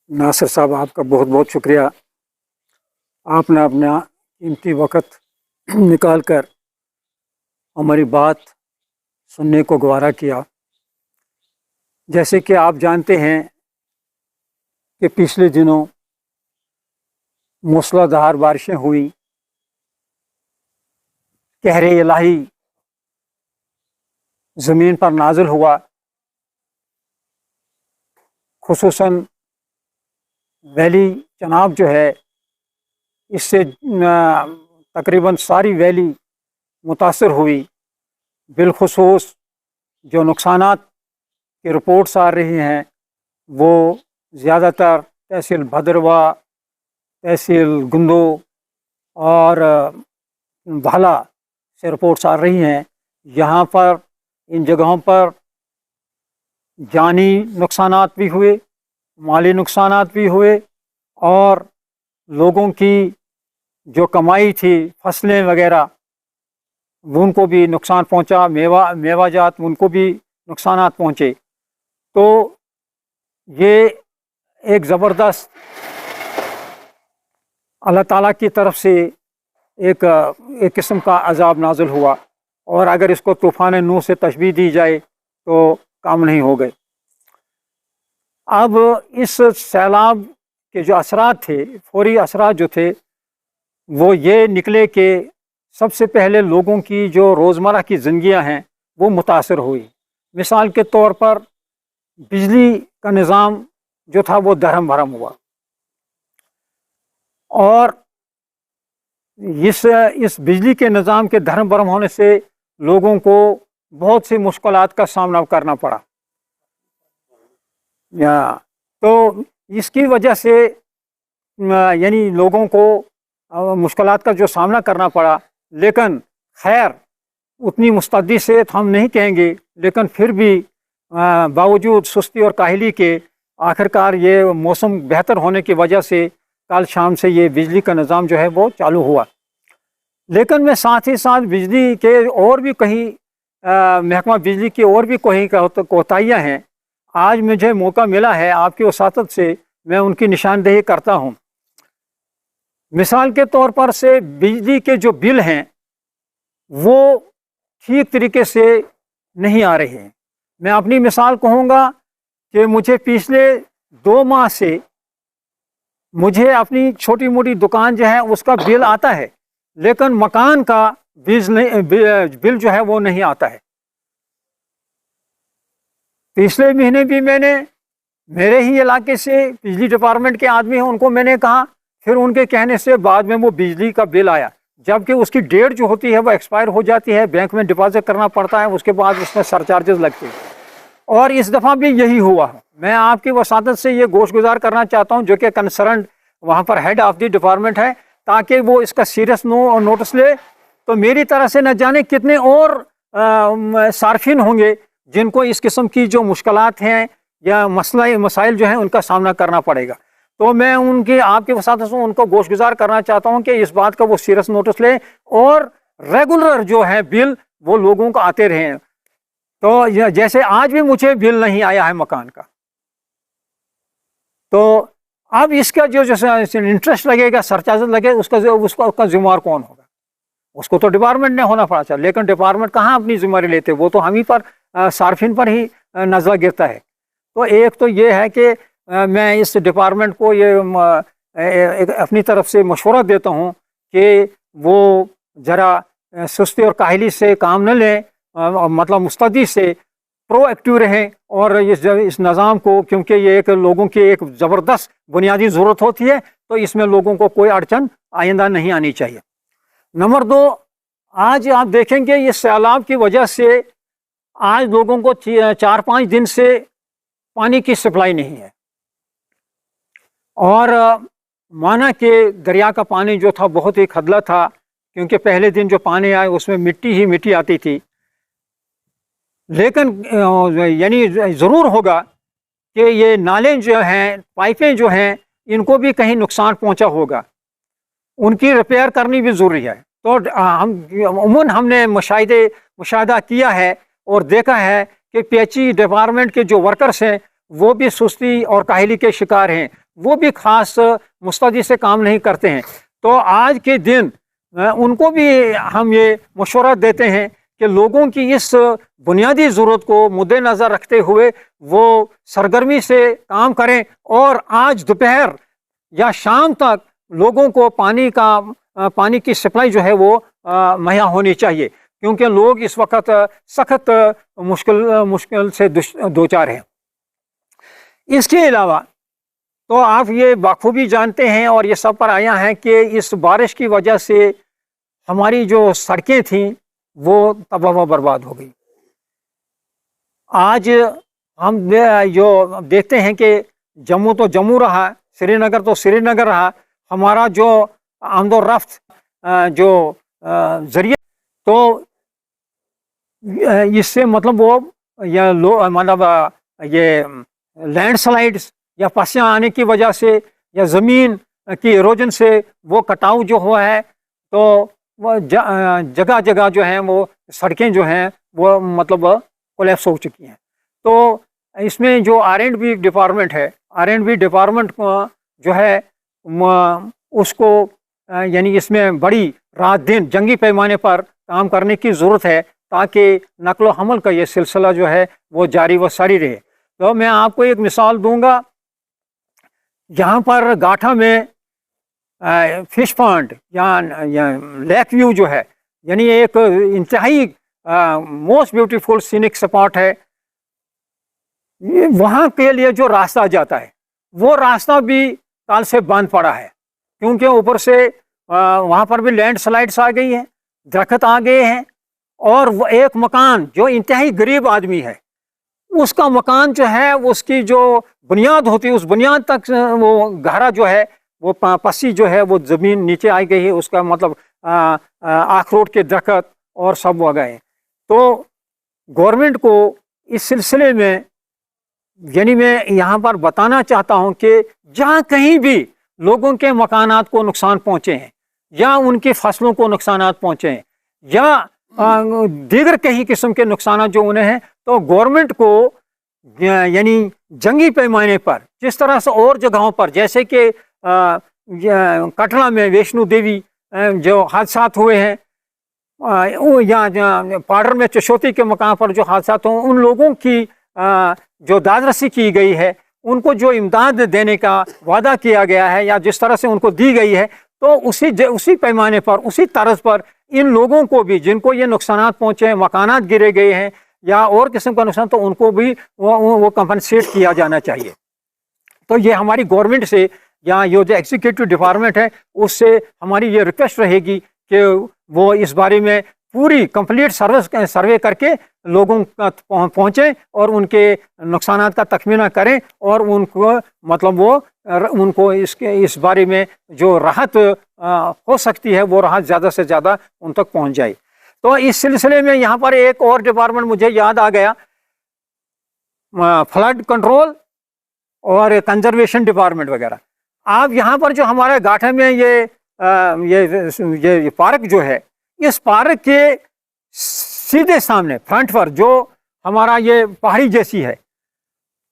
नासिर साहब, आपका बहुत बहुत शुक्रिया। आपने अपना कीमती वक़्त निकाल कर हमारी बात सुनने को गवारा किया। जैसे कि आप जानते हैं कि पिछले दिनों मूसलाधार बारिशें हुई, कहर इलाही ज़मीन पर नाज़िल हुआ। खुसूसन वैली चनाब जो है, इससे तकरीबन सारी वैली मुतासर हुई। बिलखुसूस जो नुकसानात की रिपोर्ट्स आ रही हैं वो ज़्यादातर तहसील भद्रवा, तहसील गुंदो और भाला से रिपोर्ट्स आ रही हैं। यहाँ पर इन जगहों पर जानी नुकसानात भी हुए, माली नुकसानात भी हुए और लोगों की जो कमाई थी, फसलें वगैरह, उनको भी नुकसान पहुंचा। मेवाजात उनको भी नुकसानात पहुंचे। तो ये एक ज़बरदस्त अल्लाह ताला की तरफ से एक किस्म का अजाब नाज़िल हुआ, और अगर इसको तूफ़ान नूह से तशबीह दी जाए तो काम नहीं हो गए। अब इस सैलाब के जो असरात थे, फौरी असरात जो थे, वो ये निकले कि सबसे पहले लोगों की जो रोज़मर्रा की ज़िंदगियां हैं वो मुतासर हुई। मिसाल के तौर पर बिजली का निज़ाम जो था वो दरहम भरम हुआ, और इस बिजली के निज़ाम के धर्म भरम होने से लोगों को बहुत सी मुश्किलात का सामना करना पड़ा। तो इसकी वजह से यानी लोगों को मुश्किलात का जो सामना करना पड़ा। लेकिन खैर, उतनी मुस्तैदी से हम नहीं कहेंगे, लेकिन फिर भी बावजूद सुस्ती और काहली के आखिरकार ये मौसम बेहतर होने की वजह से कल शाम से ये बिजली का निज़ाम जो है वो चालू हुआ। लेकिन मैं साथ ही साथ बिजली के और भी कहीं महकमा बिजली की और भी कहीं कोताहियाँ हैं। आज मुझे मौका मिला है आपकी वसातत से मैं उनकी निशानदेही करता हूँ। मिसाल के तौर पर से बिजली के जो बिल हैं वो ठीक तरीके से नहीं आ रहे हैं। मैं अपनी मिसाल कहूँगा कि मुझे पिछले 2 माह से मुझे अपनी छोटी मोटी दुकान जो है उसका बिल आता है, लेकिन मकान का बिल जो है वो नहीं आता है। पिछले महीने भी मैंने मेरे ही इलाके से बिजली डिपार्टमेंट के आदमी हैं, उनको मैंने कहा, फिर उनके कहने से बाद में वो बिजली का बिल आया, जबकि उसकी डेट जो होती है वो एक्सपायर हो जाती है, बैंक में डिपॉजिट करना पड़ता है, उसके बाद उसमें सरचार्जेस लगते हैं। और इस दफ़ा भी यही हुआ है। मैं आपकी वसातत से ये गोशगुजार करना चाहता हूँ, जो कि कंसर्न वहाँ पर हेड ऑफ द डिपार्टमेंट है, ताकि वो इसका सीरियस नोटिस ले। तो मेरी तरह से न जाने कितने और सार्फिन होंगे जिनको इस किस्म की जो मुश्किलात हैं या मसाइल जो हैं उनका सामना करना पड़ेगा। तो मैं उनकी आपके वसातत से उनको गोशगुजार करना चाहता हूँ कि इस बात का वो सीरियस नोटिस लें और रेगुलर जो है बिल वो लोगों को आते रहें। तो जैसे आज भी मुझे बिल नहीं आया है मकान का, तो अब इसका जो इंटरेस्ट लगेगा, सरचार्ज लगेगा, उसका जिम्मेवार कौन होगा? उसको तो डिपार्टमेंट ने होना पड़ा था, लेकिन डिपार्टमेंट कहाँ अपनी जिम्मेदारी लेते, वो तो हम ही पर सार्फिन पर ही नजर गिरता है। तो एक तो ये है कि मैं इस डिपार्टमेंट को ये अपनी तरफ से मशवरा देता हूँ कि वो ज़रा सुस्ती और काहली से काम न लें, मतलब मुस्तैदी से प्रोएक्टिव रहें और इस निज़ाम को, क्योंकि ये एक लोगों की एक ज़बरदस्त बुनियादी ज़रूरत होती है, तो इसमें लोगों को कोई अड़चन आइंदा नहीं आनी चाहिए। नंबर 2, आज आप देखेंगे ये सैलाब की वजह से आज लोगों को 4-5 दिन से पानी की सप्लाई नहीं है, और माना कि दरिया का पानी जो था बहुत ही खदला था, क्योंकि पहले दिन जो पानी आया उसमें मिट्टी ही मिट्टी आती थी। लेकिन यानी ज़रूर होगा कि ये नाले जो हैं, पाइपें जो हैं, इनको भी कहीं नुकसान पहुंचा होगा, उनकी रिपेयर करनी भी ज़रूरी है। तो हमने मुशाहिदा किया है और देखा है कि पीएचई डिपार्टमेंट के जो वर्कर्स हैं वो भी सुस्ती और काहली के शिकार हैं। वो भी खास मुस्तैदी से काम नहीं करते हैं। तो आज के दिन उनको भी हम ये मशवरा देते हैं कि लोगों की इस बुनियादी ज़रूरत को मुद्देनज़र रखते हुए वो सरगर्मी से काम करें और आज दोपहर या शाम तक लोगों को पानी की सप्लाई जो है वो मुहैया होनी चाहिए, क्योंकि लोग इस वक्त सख्त मुश्किल से दो चार हैं। इसके अलावा तो आप ये बखूबी जानते हैं और ये सब पर आया है कि इस बारिश की वजह से हमारी जो सड़कें थीं वो तबाह व बर्बाद हो गई। आज हम जो देखते हैं कि जम्मू तो जम्मू रहा, श्रीनगर तो श्रीनगर रहा, हमारा जो आमदोरफ्त जो जरिए, तो इससे मतलब वो मतलब ये लैंडस्लाइड्स या पसियाँ आने की वजह से या ज़मीन की इरोजन से वो कटाव जो हुआ है, तो वो जगह जगह जो हैं वो सड़कें जो हैं वो मतलब कोलैप्स हो चुकी हैं। तो इसमें जो R&B डिपार्टमेंट है, R&B डिपार्टमेंट को जो है उसको यानी इसमें बड़ी रात दिन जंगी पैमाने पर काम करने की ज़रूरत है, ताकि नकलो हमल का ये सिलसिला जो है वो जारी व सारी रहे। तो मैं आपको एक मिसाल दूंगा। यहाँ पर गाठा में फिश पॉन्ड या लेक व्यू जो है, यानी एक इंतहाई मोस्ट ब्यूटीफुल सीनिक स्पॉट है। वहाँ के लिए जो रास्ता जाता है वो रास्ता भी कल से बंद पड़ा है, क्योंकि ऊपर से वहाँ पर भी लैंडस्लाइड्स आ गई हैं, दरख्त आ गए हैं, और वो एक मकान जो इंतहाई गरीब आदमी है उसका मकान जो है उसकी जो बुनियाद होती है उस बुनियाद तक वो गहरा जो है वो पसी जो है वो ज़मीन नीचे आ गई है, उसका मतलब अखरोट के दरख्त और सब वो गए। तो गवर्नमेंट को इस सिलसिले में यानी मैं यहाँ पर बताना चाहता हूँ कि जहाँ कहीं भी लोगों के मकानात को नुकसान पहुँचे हैं या उनकी फसलों को नुकसानात पहुँचे हैं या दीगर कई किस्म के नुकसान जो उन्हें हैं, तो गवर्नमेंट को यानी जंगी पैमाने पर जिस तरह से और जगहों पर जैसे कि कटरा में वैष्णो देवी जो हादसा हुए हैं या पाडर में चशोती के मकाम पर जो हादसा हों, उन लोगों की जो दादरसी की गई है, उनको जो इमदाद देने का वादा किया गया है या जिस तरह से उनको दी गई है, तो उसी पैमाने पर उसी तर्ज पर इन लोगों को भी जिनको ये नुकसानात पहुँचे हैं, मकानात गिरे गए हैं या और किस्म का नुकसान, तो उनको भी वो कंपनसेट किया जाना चाहिए। तो ये हमारी गवर्नमेंट से या ये जो एग्जीक्यूटिव डिपार्टमेंट है उससे हमारी ये रिक्वेस्ट रहेगी कि वो इस बारे में पूरी कंप्लीट सर्वे करके लोगों तक पहुँचें और उनके नुकसानात का तखमीना करें और उनको मतलब वो उनको इस बारे में जो राहत हो सकती है वो राहत ज़्यादा से ज़्यादा उन तक पहुँच जाए। तो इस सिलसिले में यहाँ पर एक और डिपार्टमेंट मुझे याद आ गया, फ्लड कंट्रोल और कंजर्वेशन डिपार्टमेंट वगैरह। आप यहाँ पर जो हमारे गाठे में ये पार्क जो है, इस पार्क के सीधे सामने फ्रंट पर जो हमारा ये पहाड़ी जैसी है,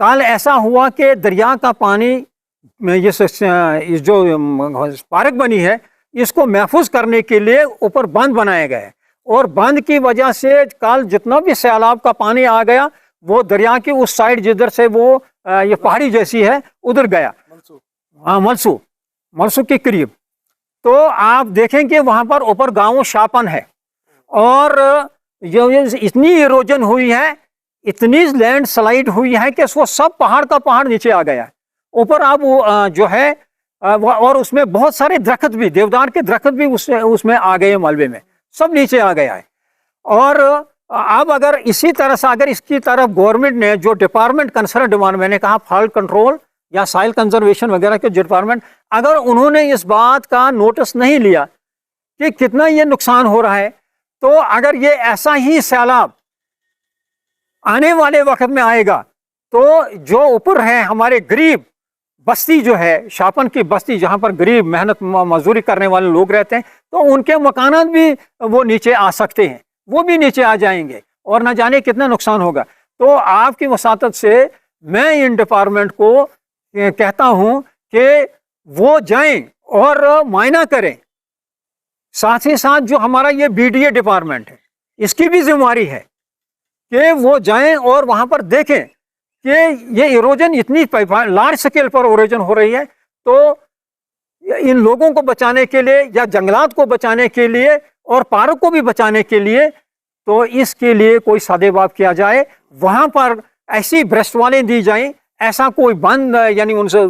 कल ऐसा हुआ कि दरिया का पानी इस जो पार्क बनी है इसको महफूज करने के लिए ऊपर बांध बनाया गया है, और बांध की वजह से कल जितना भी सैलाब का पानी आ गया वो दरिया की उस साइड जिधर से वो ये पहाड़ी जैसी है उधर गया, हाँ मलसू के करीब। तो आप देखेंगे वहाँ पर ऊपर गाँव शापन है और जो इतनी इरोजन हुई है, इतनी लैंड स्लाइड हुई है कि वो सब पहाड़ का पहाड़ नीचे आ गया है ऊपर। अब वो जो है और उसमें बहुत सारे दरख्त भी, देवदार के दरख्त भी उसमें आ गए, मलबे में सब नीचे आ गया है। और अब अगर इसी तरह से अगर इसकी तरफ गवर्नमेंट ने जो डिपार्टमेंट कंसर्न डिपार्टमेंट, मैंने कहा फ्लड कंट्रोल या सॉइल कंजर्वेशन वगैरह के डिपार्टमेंट, अगर उन्होंने इस बात का नोटिस नहीं लिया कि कितना ये नुकसान हो रहा है, तो अगर ये ऐसा ही सैलाब आने वाले वक्त में आएगा तो जो ऊपर है हमारे गरीब बस्ती जो है, शापन की बस्ती जहाँ पर गरीब मेहनत मजदूरी करने वाले लोग रहते हैं, तो उनके मकानात भी वो नीचे आ सकते हैं, वो भी नीचे आ जाएंगे और न जाने कितना नुकसान होगा। तो आपकी वसातत से मैं इन डिपार्टमेंट को कहता हूँ कि वो जाएं और मुआयना करें। साथ ही साथ जो हमारा ये बीडीए डिपार्टमेंट है, इसकी भी जिम्मेदारी है कि वो जाएं और वहां पर देखें कि ये इरोजन इतनी लार्ज स्केल पर इरोजन हो रही है, तो इन लोगों को बचाने के लिए या जंगलात को बचाने के लिए और पार्क को भी बचाने के लिए, तो इसके लिए कोई सदेबाब किया जाए। वहां पर ऐसी भ्रष्टवालें दी जाएं, ऐसा कोई बंद यानी उनसे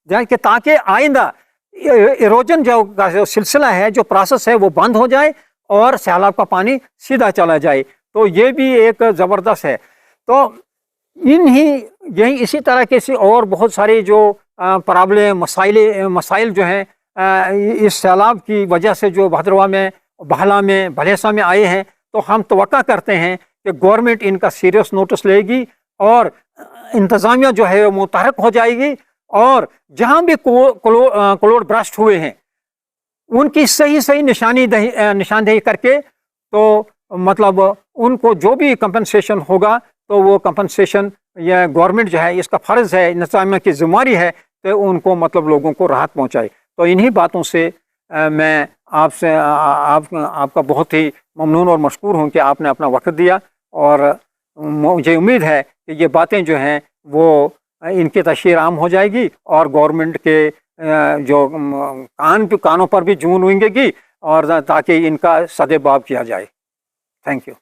जाए कि ताकि आइंदा इरोजन जो सिलसिला है, जो प्रोसेस है, वो बंद हो जाए और सैलाब का पानी सीधा चला जाए। तो ये भी एक ज़बरदस्त है। तो यही इसी तरह के से और बहुत सारे जो प्रॉब्लम मसाइल जो हैं इस सैलाब की वजह से जो भद्रवाह में, भाला में, भलेसा में आए हैं, तो हम तवक्का करते हैं कि गवर्नमेंट इनका सीरियस नोटिस लेगी और इंतज़ामिया जो है वो मुतहरक हो जाएगी और जहाँ भी क्लोड ब्रस्ट हुए हैं उनकी सही निशानदेही करके, तो मतलब उनको जो भी कंपनसेशन होगा तो वो कंपनसेशन या गवर्नमेंट जो है, इसका फ़र्ज़ है, इंतज़ामिया की जिम्मेदारी है तो उनको मतलब लोगों को राहत पहुँचाए। तो इन्हीं बातों से मैं आपसे आपका बहुत ही ममनून और मशकूर हूँ कि आपने अपना वक्त दिया और मुझे उम्मीद है कि ये बातें जो हैं वो इनकी तशहीर आम हो जाएगी और गवर्नमेंट के जो कानों पर भी जून उगेगी और ताकि इनका सदेबाब किया जाए। Thank you.